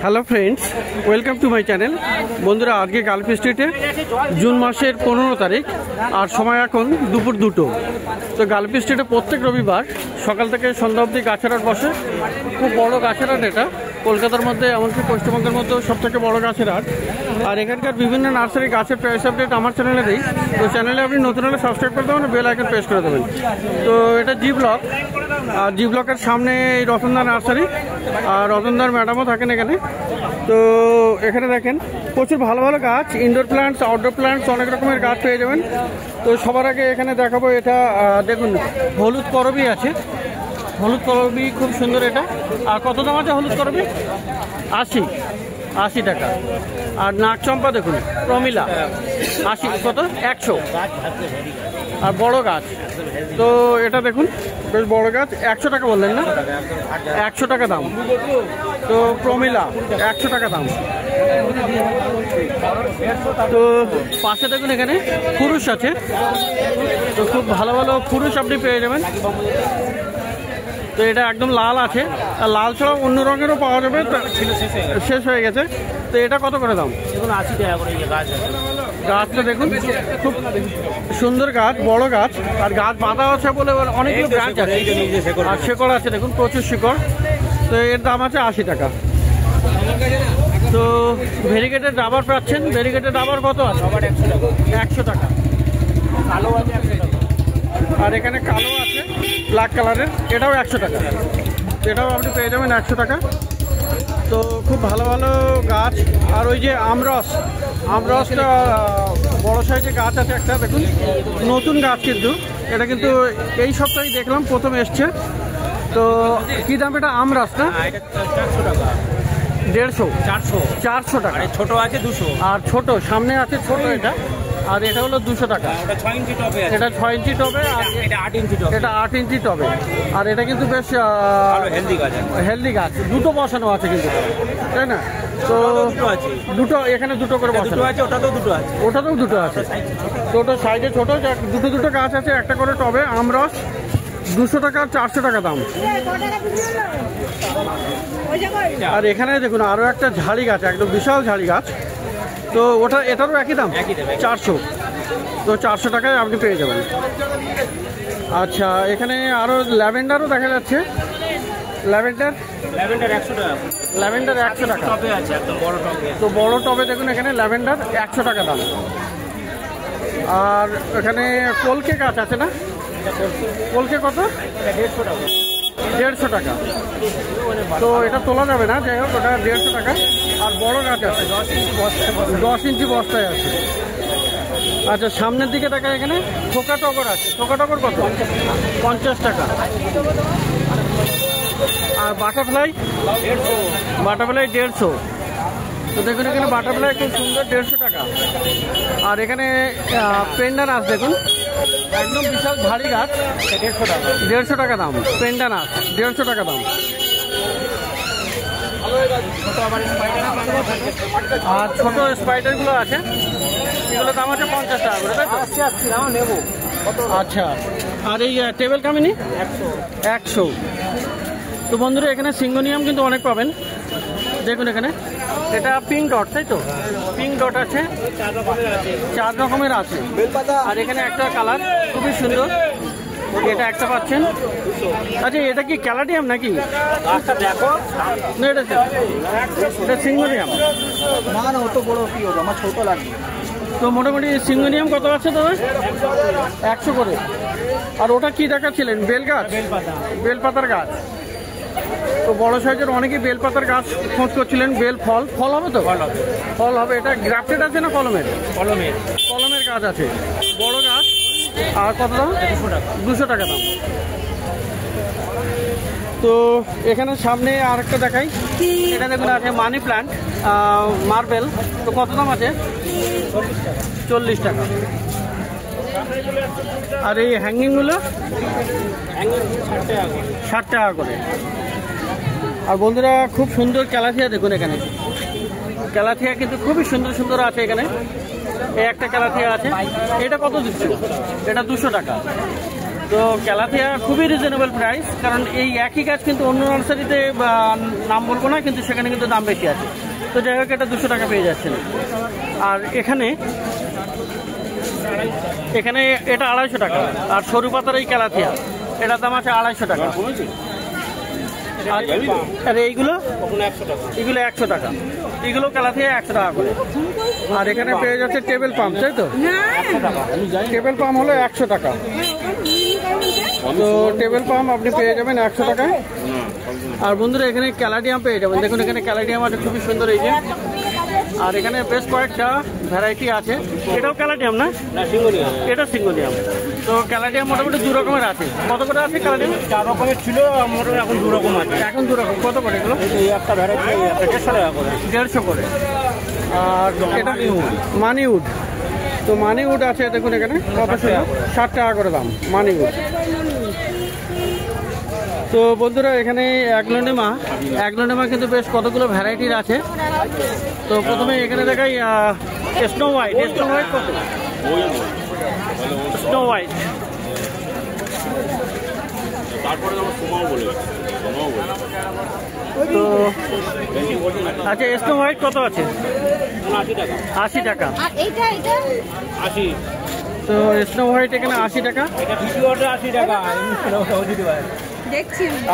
Hello friends, welcome to my channel. বন্ধুরা, আজকে Gulf স্ট্রিটে জুন মাসের 15 তারিখ আর সময় এখন দুপুর 2টো। তো গালফ স্ট্রিটে প্রত্যেক রবিবার সকাল থেকে সন্ধ্যা অবধি গাছের হাট বসে। খুব বড় গাছের হাট এটা, কলকাতার মধ্যে এমনকি পশ্চিমবঙ্গের মধ্যেও সবথেকে বড় গাছের হাট। আর এখানকার বিভিন্ন নার্সারি গাছের প্রাইস আপডেট আমার চ্যানেলে দিই। তো চ্যানেলে আপনি নতুন হলে সাবস্ক্রাইব করে দেবেন, বেল আইকন প্রেস করে দেবেন। তো এটা জি ব্লক, আর জি ব্লকের সামনে এই রতনদার নার্সারি, আর রতনদার ম্যাডামও থাকেন এখানে। তো এখানে দেখেন প্রচুর ভালো ভালো গাছ, ইনডোর প্ল্যান্টস, আউটডোর প্ল্যান্টস, অনেক রকমের গাছ পেয়ে যাবেন। তো সবার আগে এখানে দেখাবো এটা, দেখুন হলুদ করবি আছে। হলুদ করবি খুব সুন্দর এটা। আর কত দাম আছে হলুদ করবি? 80 টাকা। আর নাগচম্পা দেখুন, প্রমিলা 80, কত? 100। আর বড় গাছ তো এটা দেখুন, বেশ বড় গাছ, 100 টাকা বললেন না? 100 টাকা দাম। তো প্রমিলা 100 টাকা দাম। তো পাশে দেখুন এখানে ফুরুষ আছে। তো খুব ভালো ভালো ফুরুষ আপনি পেয়ে যাবেন। তো এটা একদম লাল আছে, আর লাল ছাড়াও অন্য রঙেরও পাওয়া যাবে, শেষ হয়ে গেছে। তো এটা কত করে দাম? 80 টাকা করে গাছ। গাছটা দেখুন খুব সুন্দর গাছ, বড় গাছ, আর গাছ বাঁধা আছে বলে অনেকগুলো ব্রাঞ্চ আছে, আর শিকড় আছে দেখুন, প্রচুর শিকড়। তো এর দাম আছে 80 টাকা। তো ভেরিগেটেড রাবার পাচ্ছেন, ভেরিগেটেড রাবার কত আছে? 100 টাকা। কালো আছে 100 টাকা। আর এখানে কালো আছে ব্ল্যাক কালারের, এটাও 100 টাকা। এটাও আপনি পেয়ে যাবেন 100 টাকা। তো খুব ভালো ভালো গাছ। আর ওই যে আমরসটা বড় সাইজের গাছ আছে একটা, দেখুন নতুন গাছ, কিন্তু এটা কিন্তু এই সপ্তাহে দেখলাম প্রথম এসছে। তো কী দাম এটা? আমরস না? 400 টাকা। 150, 400 টাকা। ছোট আছে 200। আর ছোট সামনে আছে ছোট এটা, আর এটা হলো 200 টাকা। ওটা 6 ইঞ্চি টবে আছে। এটা 6 ইঞ্চি টবে, আর এটা 8 ইঞ্চি টবে। এটা 8 ইঞ্চি টবে। আর এটা কিন্তু বেশ ভালো হেলদি গাছ। হেলদি গাছ, দুটো বসানো আছে কিন্তু, তাই না? তো দুটো এখানে দুটো করে বসানো আছে, ওটাতেও দুটো আছে। ওটাতেও দুটো আছে। ছোটো সাইজে ছোট দুটো গাছ আছে একটা করে টবে। আমরস 200 টাকা, 400 টাকা দাম। আর এখানে দেখুন আরও একটা ঝাড়ি গাছ, একদম বিশাল ঝাড়ি গাছ। তো এটারও একই দাম, 400। তো 400 টাকায় আপনি পেয়ে যাবেন। আচ্ছা, এখানে আরও ল্যাভেন্ডারও দেখা যাচ্ছে। ল্যাভেন্ডার 100 টাকা। ল্যাভেন্ডার 100 টাকা টবে আছে, একদম বড় টবে। তো বড় টবে দেখুন এখানে ল্যাভেন্ডার 100 টাকা দাম। আর এখানে কলকে গাছ আছে না? কলকে কত? 150 টাকা। 150 টাকা। তো এটা তোলা যাবে না, যাই হোক ওটা 150 টাকা। আর বড় গাছ আছে 10 ইঞ্চি বস্তায় আছে। আচ্ছা, সামনের দিকে দেখা এখানে থোকা টগর আছে। থোকা টগর কত? 50 টাকা। আর বাটারফ্লাই 150। তো দেখুন এখানে বাটারফ্লাই খুব সুন্দর, 150 টাকা। আর এখানে পেন্ডানাস দেখুন, একদম বিশাল ভারী গাছ, 150 টাকা। 150 টাকা দাম। পেন্ডানাস 150 টাকা দাম। আর ছোট স্পাইডারগুলো আছে, এগুলো দাম আছে 50 টাকা করে, তাই তো? নেবো। আচ্ছা, আর এই টেবিল কামিনি 100। তো বন্ধুরা, এখানে সিঙ্গোনিয়াম কিন্তু অনেক পাবেন। দেখুন এখানে এটা পিঙ্ক ডট, তাই তো? পিঙ্ক ডট আছে, 4 রকমের আছে। আর এখানে একটা কালার খুবই সুন্দর, এটা একটা পাচ্ছেন। আচ্ছা, এটা কি ক্যালাডিয়াম নাকি? দেখো না, এটা সিঙ্গোনিয়াম। না, অত বড় কি হবে, আমার ছোট লাগবে। তো মোটামুটি সিঙ্গোনিয়াম কত আছে দাদা? 100 করে। আর ওটা কি দেখাচ্ছিলেন? বেল গাছ, বেলপাতার গাছ। তো বড় সাইজের অনেকেই বেলপাতার গাছ খোঁজ করছিলেন। বেল ফল হবে তো? ফল হবে। এটা গ্রাফটেড আছে না কলমের? কলমের গাছ আছে, বড় গাছ। আর কত দাম? 200 টাকা দাম। তো এখানে সামনে আর একটা দেখাই, এটা দেখুন আছে মানি প্ল্যান্ট, মার্বেল। তো কত দাম আছে? 40 টাকা। আর এই হ্যাঙ্গিংগুলো 60 টাকা করে। আর বন্ধুরা, খুব সুন্দর ক্যালাথিয়া দেখুন এখানে। ক্যালাথিয়া কিন্তু খুবই সুন্দর সুন্দর আছে এখানে। এই একটা ক্যালাথিয়া আছে, এটা কত দিচ্ছে? এটা 200 টাকা। তো ক্যালাথিয়া খুবই রিজনেবল প্রাইস, কারণ এই একই গাছ কিন্তু অন্য নার্সারিতে নাম বলবো না, কিন্তু সেখানে কিন্তু দাম বেশি আছে। তো যাই হোক, এটা 200 টাকা পেয়ে যাচ্ছেন। আর এখানে এটা 250 টাকা। আর সরু পাতার এই ক্যালাথিয়া, এটার দাম আছে 250 টাকা। আর এইগুলো 100 টাকা। এগুলো ক্যালাথিয়া 100 টাকা করে। আর এখানে পেয়ে যাচ্ছে টেবিল পাম্প, তাই তো? টেবিল পাম্প হলো 100 টাকা। তো টেবিল পাম্প আপনি পেয়ে যাবেন 100 টাকায়। আর বন্ধুরা এখানে ক্যালাডিয়াম পেয়ে যাবেন। দেখুন এখানে ক্যালাডিয়াম আছে, খুবই সুন্দর এই যে। আর এখানে বেশ কয়েকটা ভ্যারাইটি আছে। এটাও ক্যালাডিয়াম না? এটা সিঙ্গোনিয়াম। তো ক্যালাডিয়াম মোটামুটি 2 রকমের আছে। কত করে আছে ক্যালাডিয়াম? 4 রকমের ছিল, মোটামুটি এখন 2 রকম আছে। এখন 2 রকম। কত করে এগুলো? এই একটা ভ্যারাইটি 150 টাকা করে। 150 করে। আর এটা মানি উড। তো মানি উড আছে, দেখুন এখানে কত ছিল, 60 টাকা করে দাম মানি উড। তো বন্ধুরা এখানে অ্যাগ্লোনেমা কিন্তু বেশ কতগুলো ভ্যারাইটির আছে। তো প্রথমে এখানে দেখাই স্নো হোয়াইট। কত? Snow white. তো আচ্ছা, স্নো হোয়াইট কত আছে? 80 টাকা। তো স্নো হোয়াইট এখানে 80 টাকা।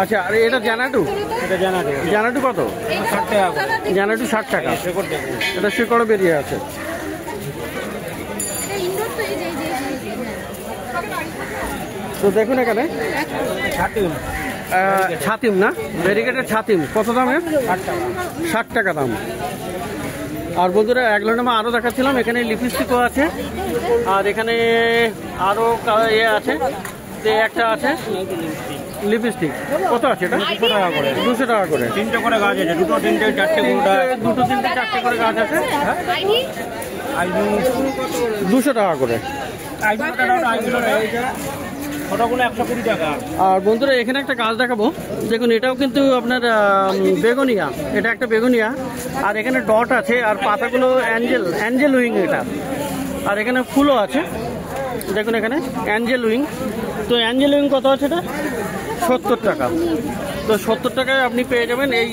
আচ্ছা, আর এটা জানাটু কত? 60 টাকা। জানাটু 60 টাকা। এটা শিকড় বেরিয়ে আছে। তো দেখুন এখানে ছাতিম না, ভেরিগেটের ছাতিম কত দামের? 60 টাকা দাম। আর বন্ধুরা অ্যাগ্লোনেমা আরও দেখাচ্ছিলাম, এখানে লিপস্টিকও আছে। আর এখানে আরও আছে, যে একটা আছে লিপস্টিক। কত আছে এটা? 200 টাকা করে। 200 টাকা করে। 3টে করে গাছ আছে, 2, 3, 4 দুটো 3টে 4টে করে গাছ আছে। 200 টাকা করে। ছোটগুলো 120 টাকা। আর বন্ধুরা এখানে একটা গাছ দেখাবো, দেখুন এটাও কিন্তু আপনার বেগুনিয়া। এটা একটা বেগুনিয়া। আর এখানে ডট আছে, আর পাতাগুলো অ্যাঞ্জেল উইং এটা। আর এখানে ফুলও আছে, দেখুন এখানে অ্যাঞ্জেল উইং। তো অ্যাঞ্জেল উইং কত আছে এটা? 70 টাকা। তো 70 টাকায় আপনি পেয়ে যাবেন এই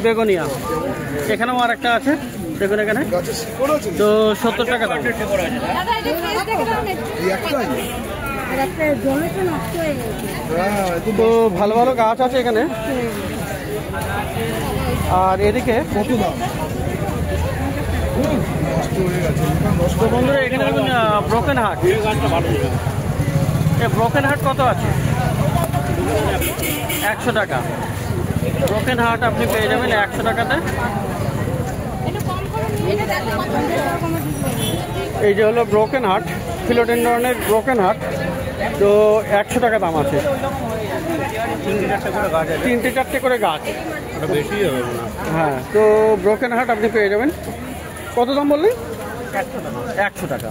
বেগুনিয়া। এখানেও আর একটা আছে, দেখুন এখানে। তো 70 টাকা দাম। তো ভালো ভালো গাছ আছে এখানে। আর এদিকে তো বন্ধুরা এখানে দেখুন ব্রোকেন হার্ট। ব্রোকেন হার্ট কত আছে? 100 টাকা। ব্রোকেন হার্ট আপনি পেয়ে যাবেন 100 টাকাতে। এই যে হলো ব্রোকেন হার্ট, ফিলোডেন্ড্রনের ব্রোকেন হার্ট। তো 100 টাকা দাম আছে। 3টে 4টে করে গাছ। বেশি হবে না। হ্যাঁ, তো ব্রোকেন হার্ট আপনি পেয়ে যাবেন। কত দাম বললেন? 100 টাকা।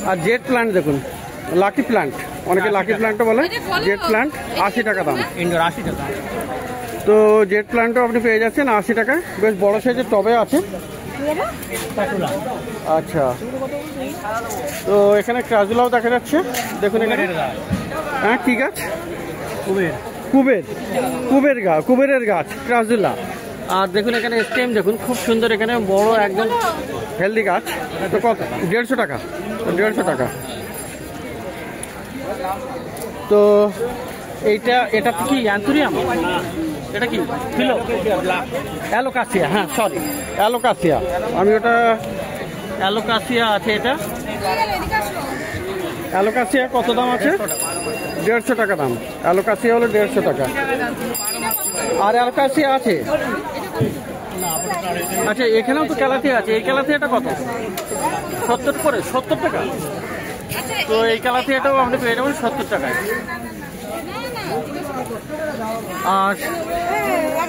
আর জেড প্ল্যান্ট দেখুন, লাকি প্ল্যান্ট, অনেকে লাকি প্ল্যান্টও বলে। জেড প্ল্যান্ট 80 টাকা দাম। ইনডোর 80 টাকা। তো জেড প্ল্যান্টও আপনি পেয়ে যাচ্ছেন 80 টাকায়। বেশ বড় সাইজের টবে আছে। আচ্ছা, তো এখানে ক্রাজুলাও দেখা যাচ্ছে, দেখুন এখানে। হ্যাঁ, কি গাছ? কুবেরের গাছ, ক্রাজুলা। আর দেখুন এখানে স্টেম দেখুন, খুব সুন্দর, এখানে বড় একদম হেলদি গাছ। তো কত? 150 টাকা। 150 টাকা। তো এটা কি অ্যান্থুরিয়াম? এটা কি ফিলো? অ্যালোকাসিয়া। হ্যাঁ, সরি, অ্যালোকাসিয়া। আমি ওটা অ্যালোকাসিয়া আছে। এটা অ্যালোকাসিয়া কত দাম আছে? 150 টাকা দাম। অ্যালোকাসিয়া হলো 150 টাকা। আর অ্যালোকাসিয়া আছে। আচ্ছা, এখানেও তো ক্যালাথিয়া আছে। এই ক্যালাথিয়াটা কত? 70 টাকা। তো এই ক্যালাথিয়াটাও আপনি পেয়ে যাবেন 70 টাকায়। আর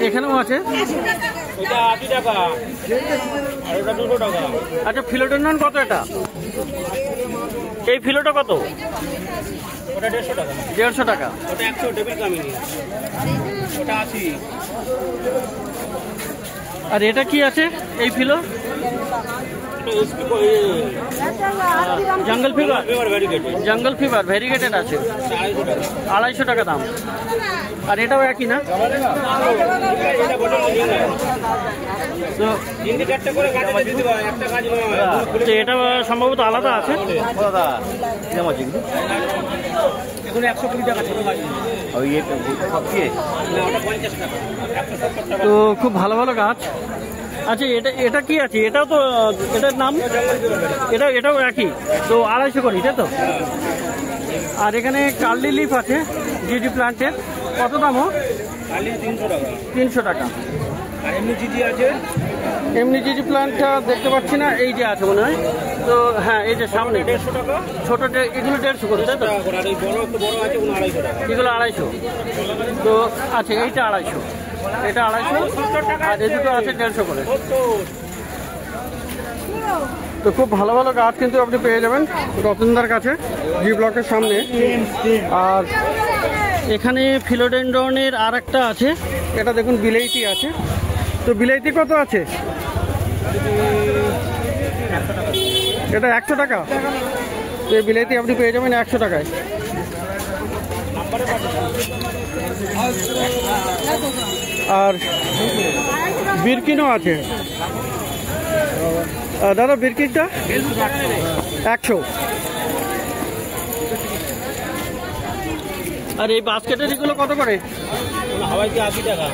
এখানেও আছে। এটা 80 টাকা। আর এটা 200 টাকা। আচ্ছা, ফিলোডেন্ড্রন কত এটা? এই ফিলোটা কত? ওটা 150 টাকা। 150 টাকা। ওটা 100 টেবিল কামিনী। ওটা 80। আর এটা কি আছে এই ফিলো? জঙ্গল ফিভার, জঙ্গল ফিভার ভেরিগেটেড আছে, 250 টাকা দাম। আর এটাও একই না? তো এটা সম্ভবত আলাদা আছে। তো খুব ভালো ভালো গাছ। আচ্ছা এটা কি আছে? এটাও তো, এটার নাম এটাও একই তো, 250 করে, তাই তো? আর এখানে কার্লি লিফ আছে জিডি প্লান্টের, কত দামও? 300 টাকা। আর এমনি জিডি আছে, এমনি জিডি প্লান্টটা দেখতে পাচ্ছি না, এই যে আছে মনে হয়। তো হ্যাঁ, এই যে সামনে 150 টাকা, ছোট এগুলো 150 করে, তাই তো? আর এই বড় একটু বড় আছে 250 টাকা। এগুলো 250। তো আচ্ছা, এইটা 250, এটা 250, আর এই দুটো আছে 150 করে। তো খুব ভালো ভালো গাছ কিন্তু আপনি পেয়ে যাবেন রতনদার কাছে, জি ব্লকের সামনে। আর এখানে ফিলোডেন্ড্রনের আর একটা আছে, এটা দেখুন বিলাইতি আছে। তো বিলাইতি কত আছে? এটা 100 টাকা। তো এই বিলাইতি আপনি পেয়ে যাবেন 100 টাকায়। আর বিরকিনও আছে দাদা, বিরকিনটা 100। আর এই বাস্কেটের এগুলো কত করে? হাওয়াইতে 80 টাকা।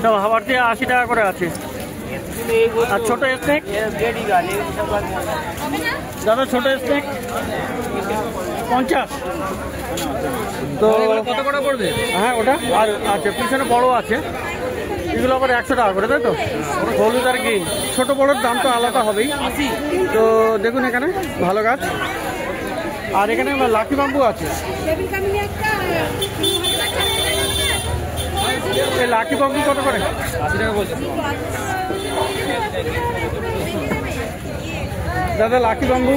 সব হাওয়ার দিয়ে 80 টাকা করে আছে। আর ছোট স্নেক দাদা, ছোট স্নেক 50। তো কত করে পড়বে? হ্যাঁ ওটা। আর আচ্ছা, পিছনে বড় আছে, এগুলো আবার 100 টাকা করে, তাই তো? হলুদ আর গ্রিন, ছোট বড়োর দাম তো আলাদা হবেই। তো দেখুন এখানে ভালো গাছ। আর এখানে লাকি বাম্বু আছে। এই লাকি বাম্বু কত করে? 80 টাকা বলছে দাদা। লাকি বাম্বু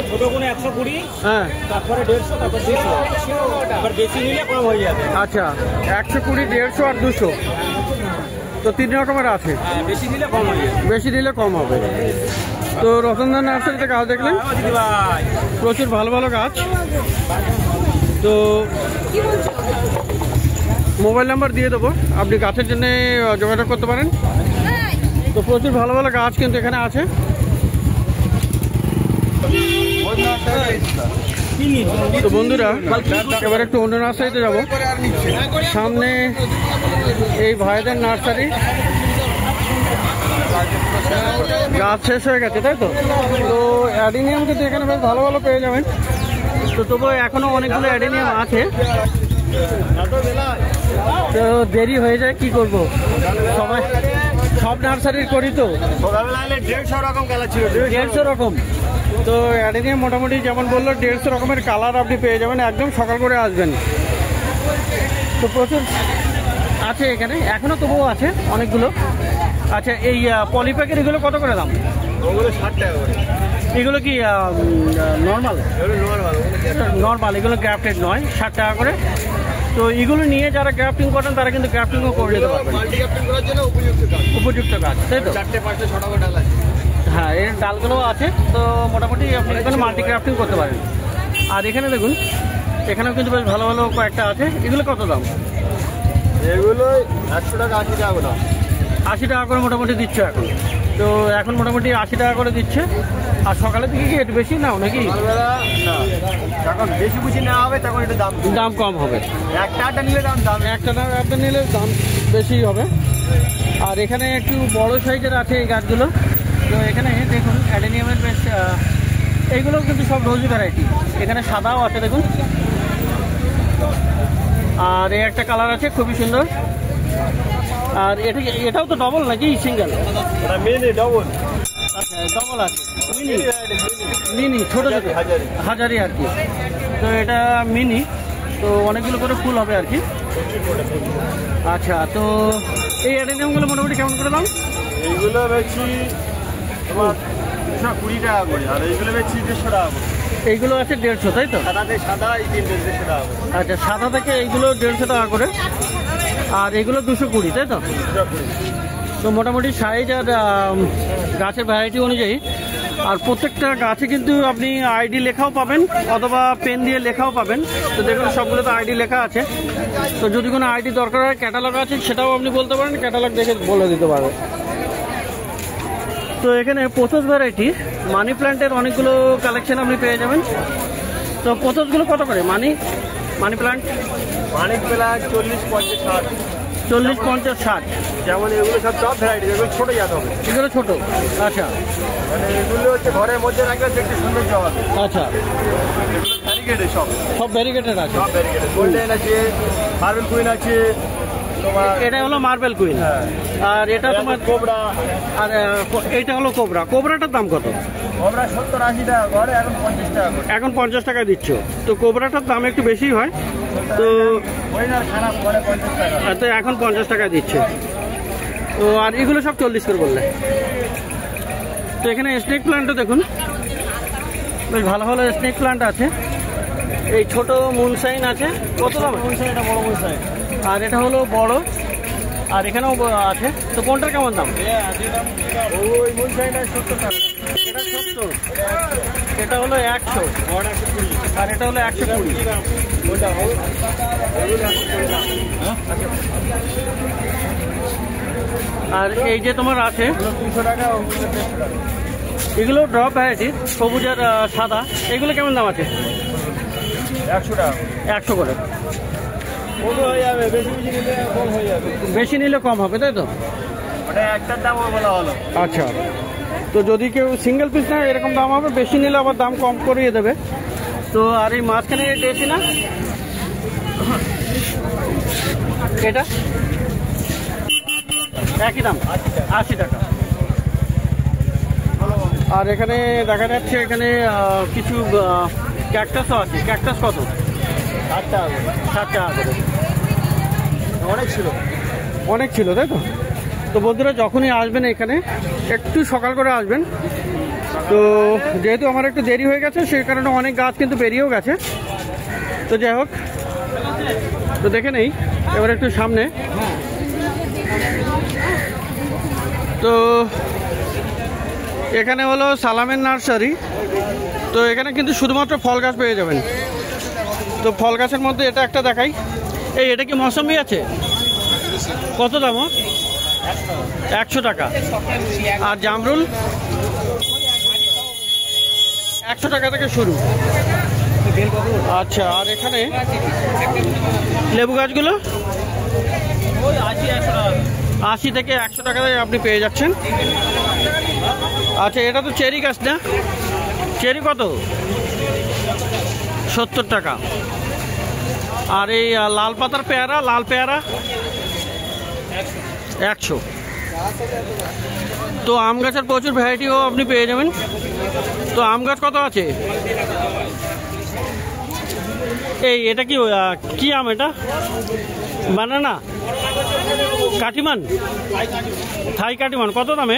ছোট কোনো 120, হ্যাঁ, তারপরে 150, তারপর 200, আবার বেশি নিলে কম হয়ে যাবে। আচ্ছা, 120, 150 আর 200, তো 3 রকমের আছে। বেশি নিলে কম হয়ে যাবে। বেশি দিলে কম হবে। তো রতনদার নার্সারিতে গাছ দেখলেন, প্রচুর ভালো ভালো গাছ। তো মোবাইল নাম্বার দিয়ে দেবো, আপনি গাছের জন্য যোগাযোগ করতে পারেন। তো প্রচুর ভালো ভালো গাছ কিন্তু এখানে আছে। তো বন্ধুরা, এবার একটু অন্য নার্সারিতে যাবো। সামনে এই ভাইদের নার্সারি, গাছ শেষ হয়ে গেছে, তাই তো? তো অ্যাডিনিয়াম কিন্তু এখানে বেশ ভালো ভালো পেয়ে যাবেন। তো তবু এখনো অনেকগুলো অ্যাডিনিয়াম আছে। তো দেরি হয়ে যায়, কি করব, সবাই সব নার্সারির করি তো। 150 রকম কালার ছিল, 150 রকম। তো অ্যাডিনিয়াম মোটামুটি যেমন বললো 150 রকমের কালার আপনি পেয়ে যাবেন, একদম সকাল করে আসবেন। তো প্রচুর আছে এখানে এখনো, তবুও আছে অনেকগুলো। আচ্ছা, এই পলিপ্যাকের এগুলো কত করে দাম? ওগুলো 60 টাকা করে। এগুলো কি নর্মাল? নর্মাল, এগুলো গ্রাফটেড নয়, 60 টাকা করে। তো এগুলো নিয়ে যারা গ্রাফটিং করেন তারা কিন্তু গ্রাফটিংও করে নিতে পারবেন। উপযুক্ত গাছ, তাই তো? 4-5-6 টাকা ডাল আছে। হ্যাঁ, এর ডালগুলো আছে। তো মোটামুটি আপনি এখানে মাল্টি গ্রাফটিং করতে পারেন। আর এখানে দেখুন, এখানেও কিন্তু বেশ ভালো ভালো কয়েকটা আছে। এগুলো কত দাম? এগুলো 100 টাকা, 80 টাকা করে। 80 টাকা করে মোটামুটি দিচ্ছে এখন। তো এখন মোটামুটি 80 টাকা করে দিচ্ছে। আর সকালের দিকে কি একটু বেশি নাও নাকি? না, যখন বেশি বুঝি নেওয়া হবে তখন একটু দাম কম হবে। একটা নিলে একটা নিলে দাম বেশি হবে। আর এখানে একটু বড় সাইজের আছে এই গাছগুলো। তো এখানে দেখুন অ্যাডেনিয়ামের বেশ, এইগুলো কিন্তু সব রোজি ভ্যারাইটি। এখানে সাদাও আছে দেখুন। আর এই একটা কালার আছে খুবই সুন্দর। আর এটাও তো ডবল নাকি সিঙ্গেল? ডবল। আচ্ছা, ডবল আছে, মিনি ছোটো ছোটো হাজারি আর কি। তো এটা মিনি, তো অনেকগুলো করে ফুল হবে আর কি। আচ্ছা, তো এই অ্যাডেনিয়ামগুলো মোটামুটি কেমন করে দাম? এইগুলো বেশি তোমার 20 টাকা করে, আর এইগুলো বেশি 150 টাকা করে। এইগুলো আছে 150, তাই তো? সাদা এই 150 টাকা করে। আচ্ছা, সাদা থেকে এইগুলো 150 টাকা করে, আর এগুলো 220, তাই তো? তো মোটামুটি সাইজ আর গাছের ভ্যারাইটি অনুযায়ী, আর প্রত্যেকটা গাছে কিন্তু আপনি আইডি লেখাও পাবেন অথবা পেন দিয়ে লেখাও পাবেন। তো দেখুন সবগুলো তো আইডি লেখা আছে। তো যদি কোনো আইডি দরকার হয়, ক্যাটালগ আছে, সেটাও আপনি বলতে পারেন, ক্যাটালগ দেখে বলে দিতে পারবেন। তো এখানে পোথস ভ্যারাইটি মানি প্ল্যান্টের অনেকগুলো কালেকশন আপনি পেয়ে যাবেন। তো পোথসগুলো কত করে মানি প্ল্যান্ট? Money plant 40, 50, 60। 40, 50, 60। যেমন এগুলো সব টপ ভ্যারাইটি, এগুলো ছোটো জাত হবে। এগুলো ছোটো? আচ্ছা, মানে এগুলো হচ্ছে ঘরের মধ্যে রাখলে দেখতে সৌন্দর্য হবে। আচ্ছা, ব্যারিকেডে সব ব্যারিকেটেড আছে। সব ব্যারিকেডে গোল্ডেন আছে, মার্বেল কুইন আছে তোমার। এটা হলো মার্বেল কুইন। আর এটা তোমার কোবরা। আর এইটা হলো কোবরা। কোবরাটার দাম কত? কোবরা 70-80 টাকা ঘরে, এখন 50 টাকা। এখন 50 টাকা দিচ্ছ। তো কোবরাটার দাম একটু বেশি হয়, তো খারাপ ঘরে 50 টাকা, তো এখন 50 টাকা দিচ্ছে। তো আর এগুলো সব 40 করে বললে। তো এখানে স্নেক প্ল্যান্টও দেখুন, বেশ ভালো ভালো স্নেক প্ল্যান্ট আছে। এই ছোট মুনশাইন আছে, কত দাম? এটা বড় মুনশাইন। আর এটা হলো বড়, আর এখানেও আছে। তো কোনটার কেমন দাম? ওই মুনশাইনটা 70 টাকা। এটা 70, এটা হলো 100, আর এটা হলো 120। আর এই যে তোমার আছে 200 টাকা। এগুলো ড্রপ ভ্যারাইটি, সবুজ আর সাদা। এগুলো কেমন দাম আছে? 100 টাকা। 100 করে। কম হয়ে যাবে, বেশি নিলে কম হয়ে যাবে। বেশি নিলে কম হবে, তাই তো? ওটা একটার দাম বলা হলো। আচ্ছা, তো যদি কেউ সিঙ্গেল পিস নেয় এরকম দাম হবে, বেশি নিলে আবার দাম কম করিয়ে দেবে। তো আর এই মাঝখানে দেশি না, এটা একই দাম 80 টাকা। আর এখানে দেখা যাচ্ছে এখানে কিছু ক্যাকটাসও আছে। ক্যাকটাস কত? 60 টাকা। 60 টাকা করে। অনেক ছিল তাই তো? তো বন্ধুরা যখনই আসবেন এখানে একটু সকাল করে আসবেন। তো যেহেতু আমার একটু দেরি হয়ে গেছে, সেই কারণে অনেক গাছ কিন্তু বেরিয়েও গেছে। তো যাই হোক, তো দেখে নেই এবার একটু সামনে। তো এখানে হলো সালামের নার্সারি। তো এখানে কিন্তু শুধুমাত্র ফল গাছ পেয়ে যাবেন। তো ফল গাছের মধ্যে এটা একটা দেখাই। এটা কি মৌসুমি আছে? কত দাম? 100 টাকা। আর জামরুল 100 টাকা থেকে শুরু। আচ্ছা, আর এখানে লেবু গাছগুলো 80 থেকে 100 টাকায় আপনি পেয়ে যাচ্ছেন। আচ্ছা, এটা তো চেরি গাছ না? চেরি কত? 70 টাকা। আর এই লাল পাতার পেয়ারা, লাল পেয়ারা 100। তো আম গাছের প্রচুর ভ্যারাইটিও আপনি পেয়ে যাবেন। তো আম গাছ কত আছে? এটা কি আম? এটা বানানা, কাটিমান, থাই কাটিমান। কত দামে?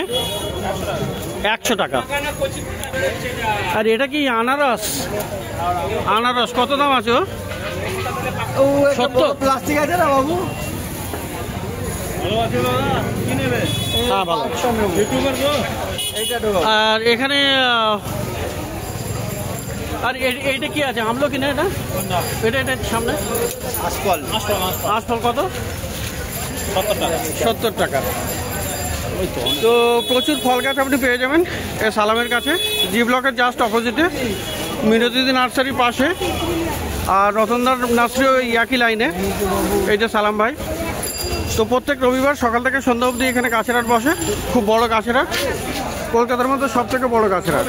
100 টাকা। আর এটা কি আনারস? আনারস কত দাম আছে? 70। প্লাস্টিক আছে না বাবু? হ্যাঁ, ভালো। আর এখানে আর এইটা কি আছে? আমলো কিনা এটা? এটা সামনে আশফল কত? 70 টাকা। তো প্রচুর ফল গাছ আপনি পেয়ে যাবেন এই সালামের কাছে, জি ব্লকের জাস্ট অপোজিটে, মিনতিদি নার্সারির পাশে। আর রতনদার নার্সারি ওই একই লাইনে। এই যে সালাম ভাই। তো প্রত্যেক রবিবার সকাল থেকে সন্ধ্যা অবধি এখানে গাছের হাট বসে। খুব বড় গাছের হাট, কলকাতার মধ্যে সব থেকে বড় গাছের হাট।